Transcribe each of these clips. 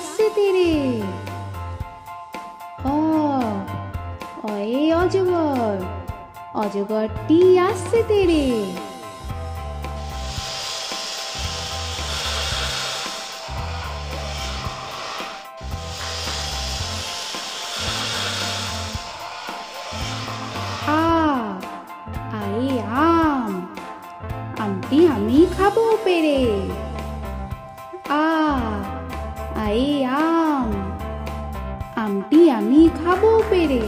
আসছে তেরে। অয়ে অজগর, অজগরটি আসছে তেরে। আয়ে আম, আমটি আমি খাবো পেরে। আয়ে আম, আমটি আমি খাবো পেরে।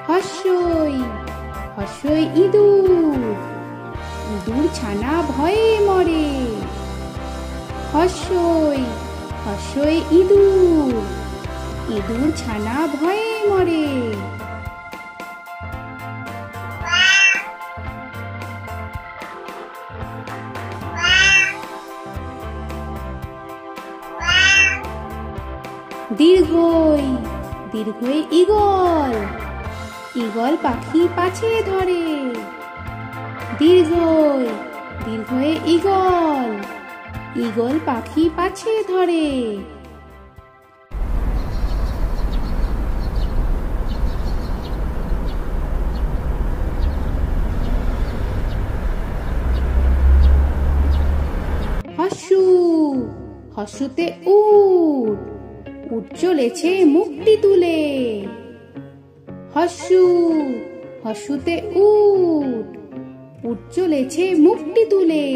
হস্যই হস্যই ইঁদুর, ইঁদুর ছানা ভয়ে মরে। হস্যই হস্যই ইঁদুর, ইঁদুর ছানা ভয়ে মরে। দীর্ঘই দীর্ঘই ঈগল, ঈগল পাখি পাছে ধরে। দীর্ঘই দীর্ঘই ঈগল, ঈগল পাখি পাছে ধরে। হস্যু হস্যুতে উট, উট চলেছে মুখটি তুলে। হস্যু হস্যুতে উট, উট চলেছে মুখটি তুলে।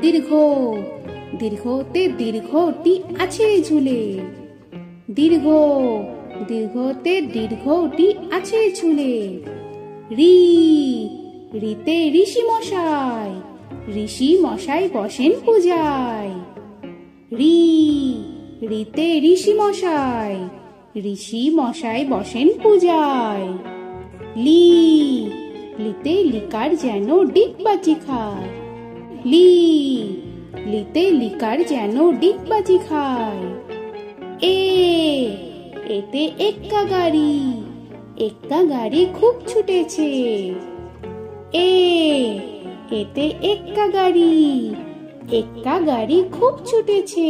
দীর্ঘ দীর্ঘতে দীর্ঘটি আছে ঝুলে। দীর্ঘ দীর্ঘতে দীর্ঘটি আছে ঝুলে। রি রিতে ঋষি মশাই, ঋষি মশাই বসেন পূজায়। রি রিতে ঋষি মশাই, ঋষি মশাই বসেন পূজায়। লি লিতে লিকার যেন ডিগবাজি খায়। লি লিতে লিকার যেন ডিগবাজি খায়। এতে এক্কা গাড়ি, এক্কা গাড়ি খুব ছুটেছে। এতে এক্কা গাড়ি, এক্কা গাড়ি খুব ছুটেছে।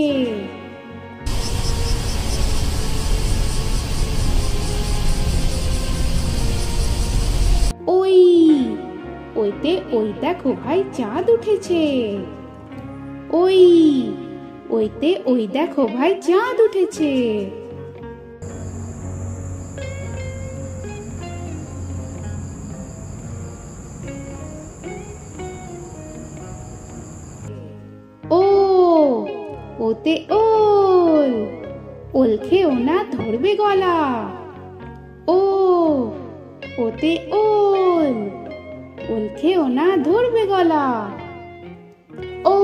ওই ওইতে ওই দেখো ভাই চাঁদ উঠেছে। ওই ওইতে ওই দেখো ভাই চাঁদ উঠেছে। ও ওতে ওল, ওল খেও না ধরবে গলা। ও ওতে ওল, ওল খেও না ধরবে গলা। ও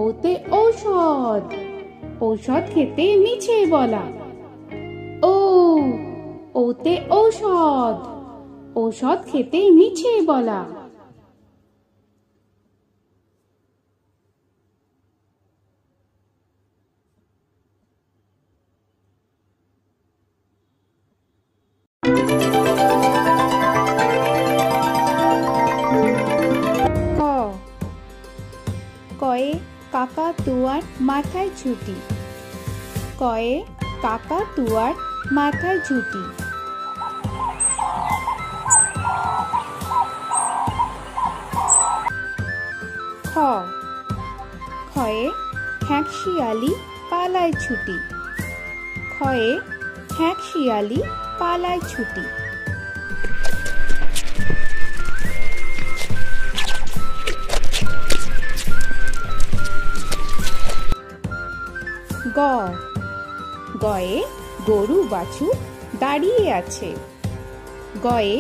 ওতে ঔষধ, ঔষধ খেতে মিছে বলা। ও ওতে ঔষধ, ঔষধ খেতে মিছে বলা। কয়ে কাকাতুয়ার মাথায় ঝুঁটি। কয়ে কাকাতুয়ার মাথায় ঝুঁটি। খ খয়ে খ্যাঁক শিয়ালি পালায় ছুটি। খয়ে খ্যাঁক শিয়ালি পালায় ছুটি। গ গয়ে গরু বাছুর দাঁড়িয়ে আছে। গয়ে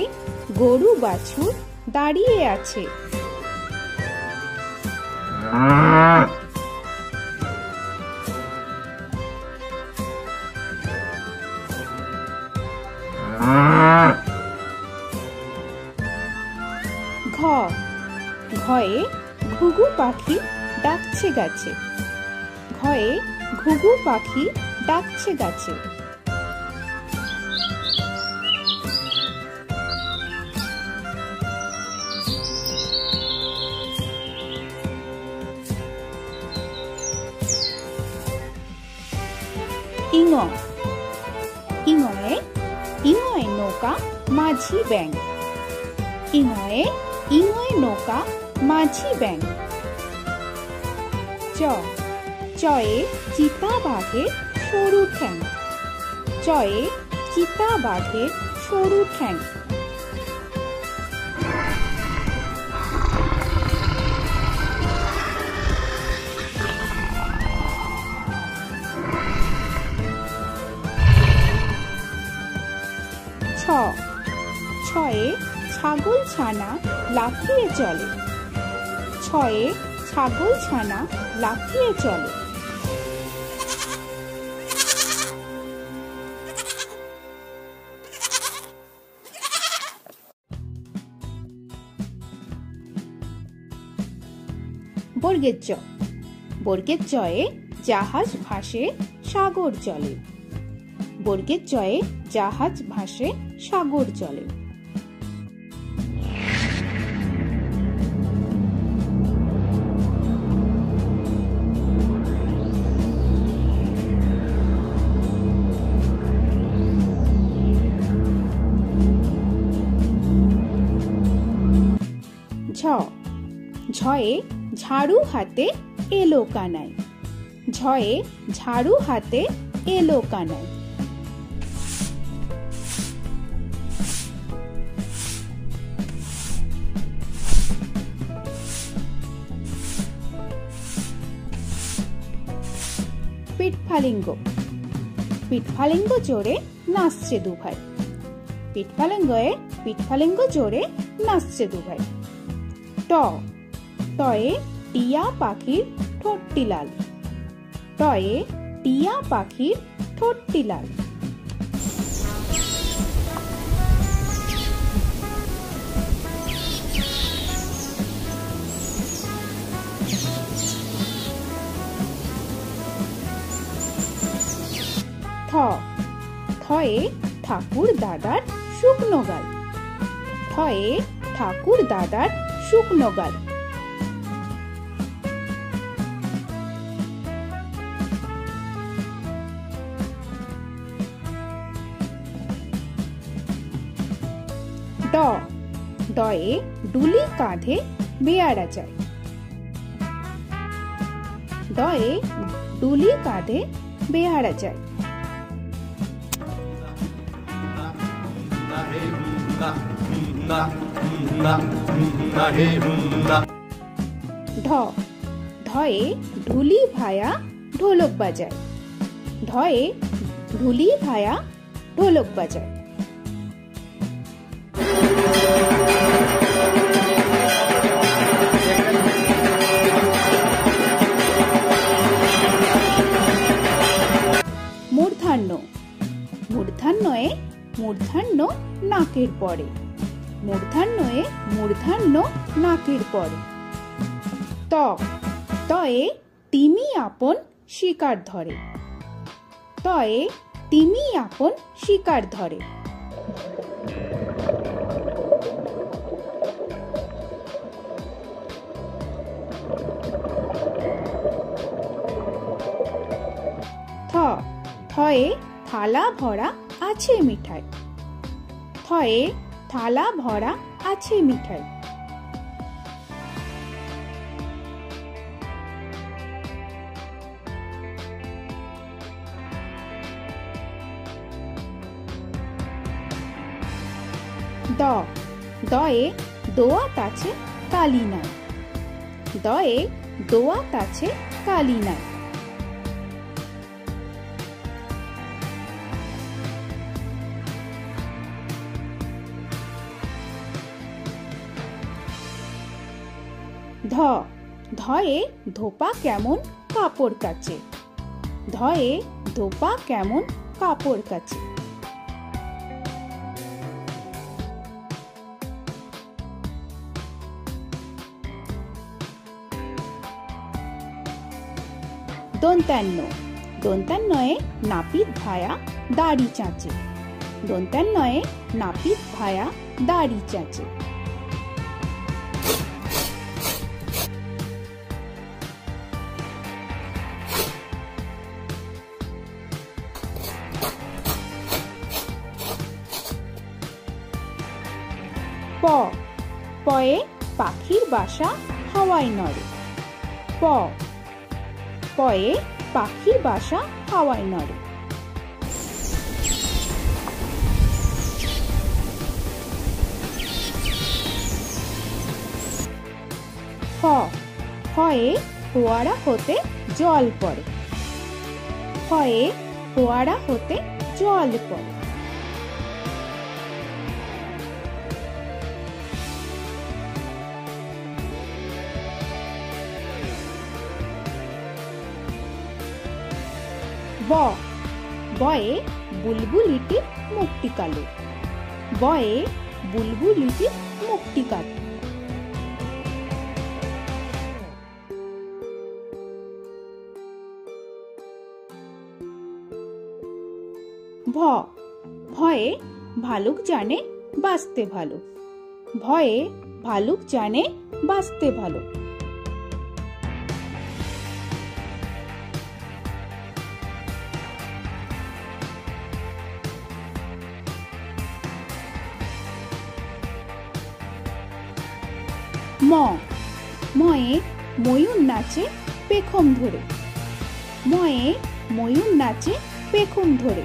গরু বাছুর দাঁড়িয়ে আছে। ঘ ঘয়ে ঘুঘু পাখি ডাকছে গাছে। ঘয়ে ঘুঘু পাখি ডাকছে গাছে। ইঙ ইঙয়ে ইঙয়ে নৌকা মাঝি ব্যাঙ। ইঙয়ে ইঙয়ে নৌকা মাঝি ব্যাঙ। চ চয়ে চিতা বাঘের সরু ঠ্যাং। চয়ে চিতা বাঘের সরু ঠ্যাং। ছ ছয়ে ছাগল ছানা লাফিয়ে চলে। ছয়ে ছাগল ছানা লাফিয়ে চলে। বর্গের চ বর্গের চয়ে জাহাজ ভাসে সাগর জলে। বর্গের চয়ে জাহাজ ভাসে সাগর জলে। ঝ ঝয়ে ঝাড়ু হাতে এলো কানাই। ঝয়ে ঝাড়ু হাতে এলো কানাই। পিঠফালিঙ্গ পিঠফালিঙ্গ জোরে নাচছে দুভাই। পিঠফালিঙ্গয়ে পিঠফালিঙ্গ জোরে নাচছে দুভাই। ট টয়ে টিয়া পাখির ঠোঁটটি লাল। টয়ে টিয়া পাখির ঠোঁটটি লাল। থ থয়ে ঠাকুর দাদার শুকনো গাল। থয়ে ঠাকুর দাদার শুকনো গাল। ড ডয়ে ডুলি কাঁধে বেয়ারা যায়। ডয়ে ডুলি কাঁধে বেয়ারা যায়। ঢ ঢয়ে ঢুলি ভায়া ঢোলক বাজায়। ঢয়ে ঢুলি ভায়া ঢোলক বাজায়। মূর্ধন্য মূর্ধন্যয়ে মূর্ধন্য নাকের পরে। মূর্ধন্যয়ে মূর্ধন্য নাকের পরে। ত তয়ে তিমি আপন শিকার ধরে। তয়ে তিমি আপন শিকার ধরে। থ থয়ে থালা ভরা আছে মিঠাই। থয়ে থালা ভরা আছে মিঠাই। দ দয়ে দোয়াত আছে কালি নাই। দয়ে দোয়াত আছে কালি নাই। ধ ধয়ে ধোপা কেমন কাপড় কাচে। ধয়ে ধোপা কেমন কাপড় কাচে। দন্তান্ন, দন্তান্নয়ে নাপিত ভায়া দাড়ি চাঁচে, দন্তান্নয়ে নাপিত ভায়া দাড়ি চাঁচে। প, পয়ে পাখির বাসা হাওয়ায় নড়ে, প, পয়ে পাখির বাসা হাওয়ায় নড়ে। ফ, ফয়ে ফোয়ারা হতে জল পড়ে, ফয়ে ফোয়ারা হতে জল পড়ে। ব, বয়ে বুলবুলিটির মুখটি কালো, বয়ে বুলবুলিটির মুখটি কালো। ভ, ভয়ে ভালুক জানে বাঁচতে ভালো, ভয়ে ভালুক জানে বাঁচতে ভালো। ম, ময়ে ময়ূর নাচে পেখম ধরে, ময়ে ময়ূর নাচে পেখম ধরে।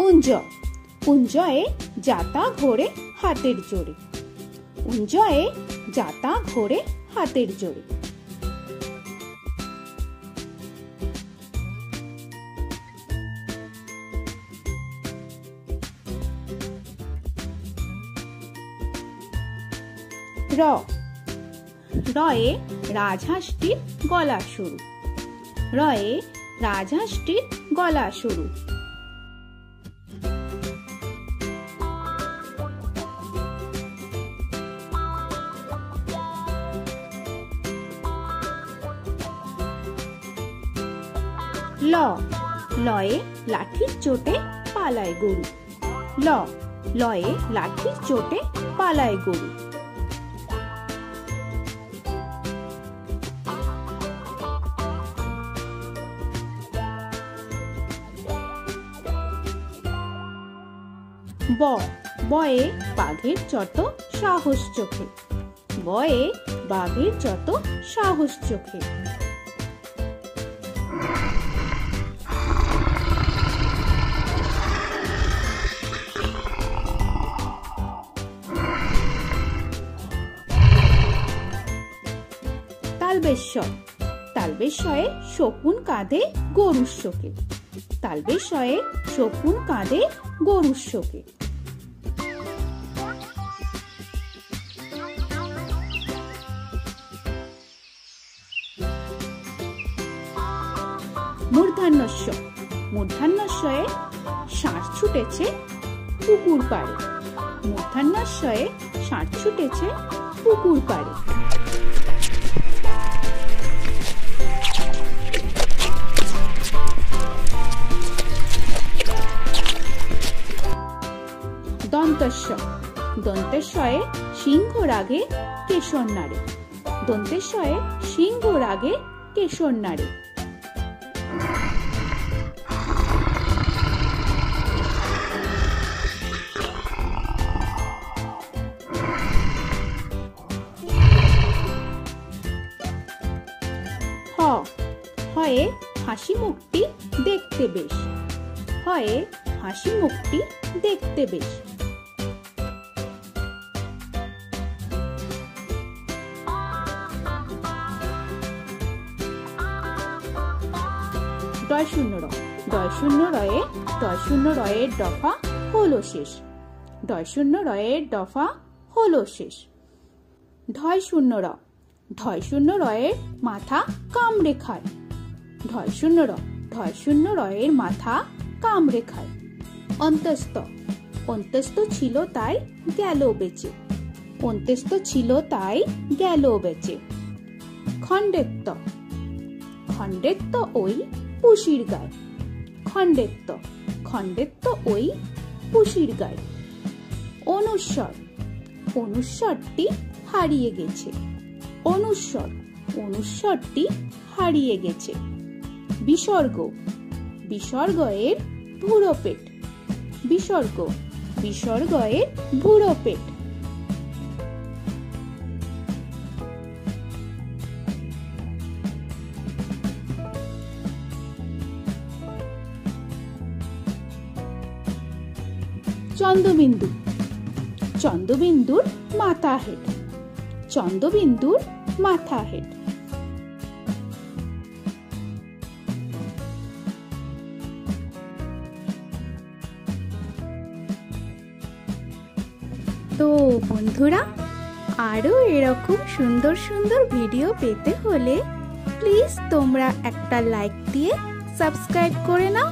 উঞ্জ, উঞ্জয়ে যাতা ঘোরে হাতের জোরে, উঞ্জয়ে যাতা ঘোরে হাতের জোরে। র, রয়ে রাজহাঁসটির গলা সরু, রয়ে রাজহাঁসটির গলা সরু। ল, লয়ে লাঠির চোটে পালায় গরু, ল, লয়ে লাঠির চোটে পালায় গরু। ব, বয়ে বাঘের যত সাহস চোখে, বয়ে বাঘের যত সাহস চোখে। তালবেশ্বর, তালবেশ্বরে শকুন কাঁধে গরুর শোকে, তালবেশ্বরে শকুন কাঁধে গরুর শোকে। মূর্ধন্যস্ব, মূর্ধন্যস্বয়ে ষাঁড় ছুটেছে পুকুর পাড়ে, মূর্ধন্যস্বয়ে ষাঁড় ছুটেছে পুকুর পাড়ে। দন্তস্ব, দন্তেশ্বয়ে সিংহ রাগে কেশর নাড়ে, দন্তেশ্বয়ে সিংহ রাগে কেশর নাড়ে। হ, হয়ে হাসি মুখটি দেখতে বেশ, হয়ে হাসি মুখটি দেখতে বেশ। ডয় শূন্য র, ডয় শূন্য রয়ে ডয় শূন্য রয়ের দফা হলো শেষ, ডয় শূন্য রয়ের দফা হলো শেষ। ঢয় শূন্য র, ঢয় শূন্য রয়ের মাথা কামড়ে খায়, ঢয় শূন্য র, ঢয় শূন্য রয়ের মাথা কামড়ে খায়। অন্ত্যস্ত, অন্ত্যস্ত ছিল তাই গেল বেঁচে, অন্ত্যস্ত ছিল তাই গেল বেঁচে। খণ্ডেত্ব, খণ্ডেত্ব ওই পুষির গায়, খণ্ডেত্ব, খণ্ডেত্ব ওই পুষির গায়। অনুস্বর, অনুস্বরটি হারিয়ে গেছে, অনুস্বর, অনুস্বরটি হারিয়ে গেছে। বিসর্গ, বিসর্গ এর ভুরো পেট, বিসর্গ, বিসর্গ এর ভুরো পেট। চন্দ্রবিন্দু, চন্দ্রবিন্দুর মাথা হেড, চন্দ্রবিন্দুর মাথা হেড। তো বন্ধুরা, আরো এরকম সুন্দর সুন্দর ভিডিও পেতে হলে প্লিজ তোমরা একটা লাইক দিয়ে সাবস্ক্রাইব করে নাও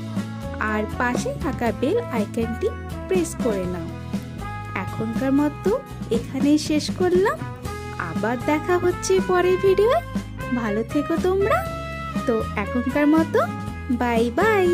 আর পাশে থাকা বেল আইকনটি প্রেস করে নাও। এখনকার মতো এখানেই শেষ করলাম, আবার দেখা হচ্ছে পরের ভিডিওয়ে। ভালো থেকো তোমরা। তো এখনকার মতো বাই বাই।